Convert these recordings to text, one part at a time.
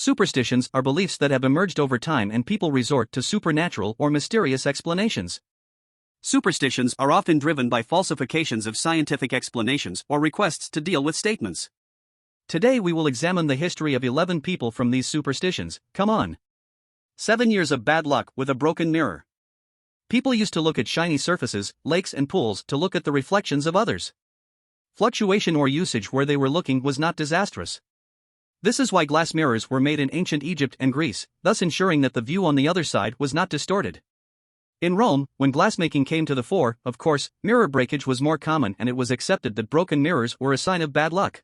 Superstitions are beliefs that have emerged over time and people resort to supernatural or mysterious explanations. Superstitions are often driven by falsifications of scientific explanations or requests to deal with statements. Today we will examine the history of 11 people from these superstitions. Come on. 7 years of bad luck with a broken mirror. People used to look at shiny surfaces, lakes and pools to look at the reflections of others. Fluctuation or usage where they were looking was not disastrous. This is why glass mirrors were made in ancient Egypt and Greece, thus ensuring that the view on the other side was not distorted. In Rome, when glassmaking came to the fore, of course, mirror breakage was more common and it was accepted that broken mirrors were a sign of bad luck.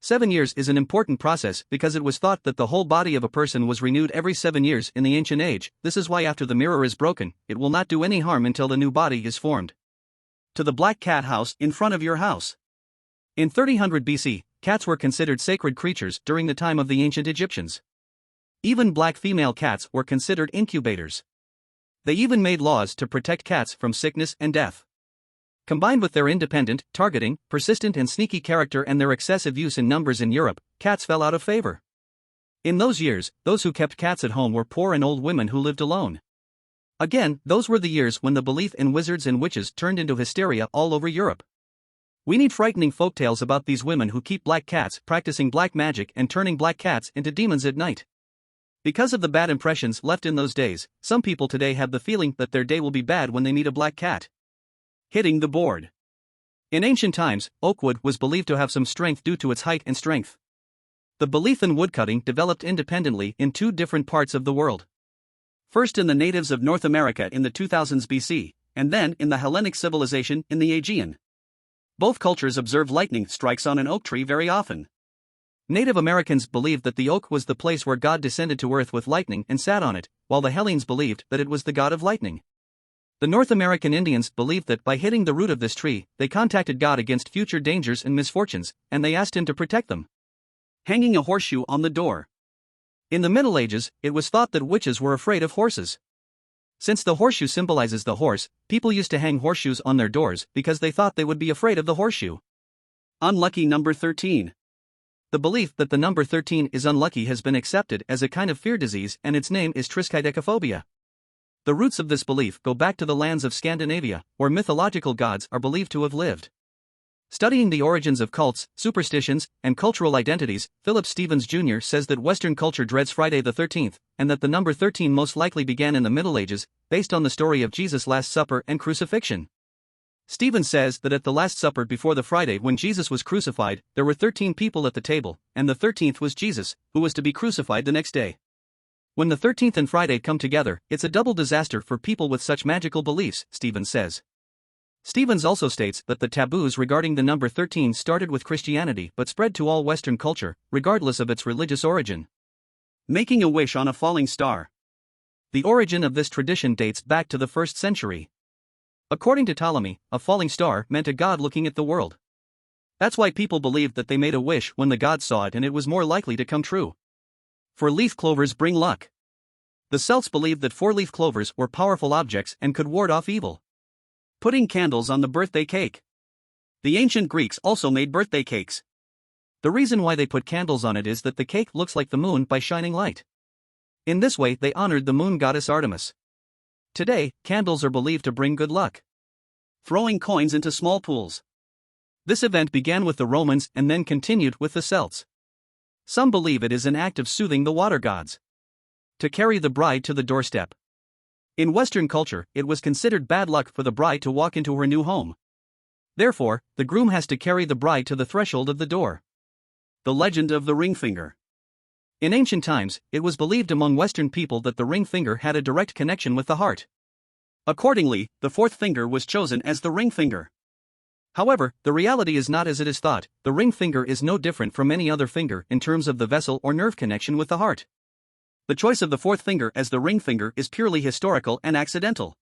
7 years is an important process because it was thought that the whole body of a person was renewed every 7 years in the ancient age. This is why after the mirror is broken, it will not do any harm until the new body is formed. To the black cat house in front of your house. In 3000 BC, cats were considered sacred creatures during the time of the ancient Egyptians. Even black female cats were considered incubators. They even made laws to protect cats from sickness and death. Combined with their independent, targeting, persistent and sneaky character and their excessive use in numbers in Europe, cats fell out of favor. In those years, those who kept cats at home were poor and old women who lived alone. Again, those were the years when the belief in wizards and witches turned into hysteria all over Europe. We need frightening folktales about these women who keep black cats, practicing black magic and turning black cats into demons at night. Because of the bad impressions left in those days, some people today have the feeling that their day will be bad when they meet a black cat. Hitting the board. In ancient times, oak wood was believed to have some strength due to its height and strength. The belief in woodcutting developed independently in 2 different parts of the world. First in the natives of North America in the 2000s BC, and then in the Hellenic civilization in the Aegean. Both cultures observe lightning strikes on an oak tree very often. Native Americans believed that the oak was the place where God descended to earth with lightning and sat on it, while the Hellenes believed that it was the god of lightning. The North American Indians believed that by hitting the root of this tree, they contacted God against future dangers and misfortunes, and they asked him to protect them. Hanging a horseshoe on the door. In the Middle Ages, it was thought that witches were afraid of horses. Since the horseshoe symbolizes the horse, people used to hang horseshoes on their doors because they thought they would be afraid of the horseshoe. Unlucky number 13. The belief that the number 13 is unlucky has been accepted as a kind of fear disease, and its name is triskaidekaphobia. The roots of this belief go back to the lands of Scandinavia, where mythological gods are believed to have lived. Studying the origins of cults, superstitions, and cultural identities, Philip Stevens Jr. says that Western culture dreads Friday the 13th, and that the number 13 most likely began in the Middle Ages, based on the story of Jesus' Last Supper and crucifixion. Stevens says that at the Last Supper before the Friday when Jesus was crucified, there were 13 people at the table, and the 13th was Jesus, who was to be crucified the next day. When the 13th and Friday come together, it's a double disaster for people with such magical beliefs, Stevens says. Stevens also states that the taboos regarding the number 13 started with Christianity but spread to all Western culture, regardless of its religious origin. Making a wish on a falling star. The origin of this tradition dates back to the 1st century. According to Ptolemy, a falling star meant a god looking at the world. That's why people believed that they made a wish when the god saw it and it was more likely to come true. 4-leaf clovers bring luck. The Celts believed that 4-leaf clovers were powerful objects and could ward off evil. Putting candles on the birthday cake. The ancient Greeks also made birthday cakes. The reason why they put candles on it is that the cake looks like the moon by shining light. In this way they honored the moon goddess Artemis. Today, candles are believed to bring good luck. Throwing coins into small pools. This event began with the Romans and then continued with the Celts. Some believe it is an act of soothing the water gods. To carry the bride to the doorstep. In Western culture, it was considered bad luck for the bride to walk into her new home. Therefore, the groom has to carry the bride to the threshold of the door. The legend of the ring finger. In ancient times, it was believed among Western people that the ring finger had a direct connection with the heart. Accordingly, the 4th finger was chosen as the ring finger. However, the reality is not as it is thought. The ring finger is no different from any other finger in terms of the vessel or nerve connection with the heart. The choice of the 4th finger as the ring finger is purely historical and accidental.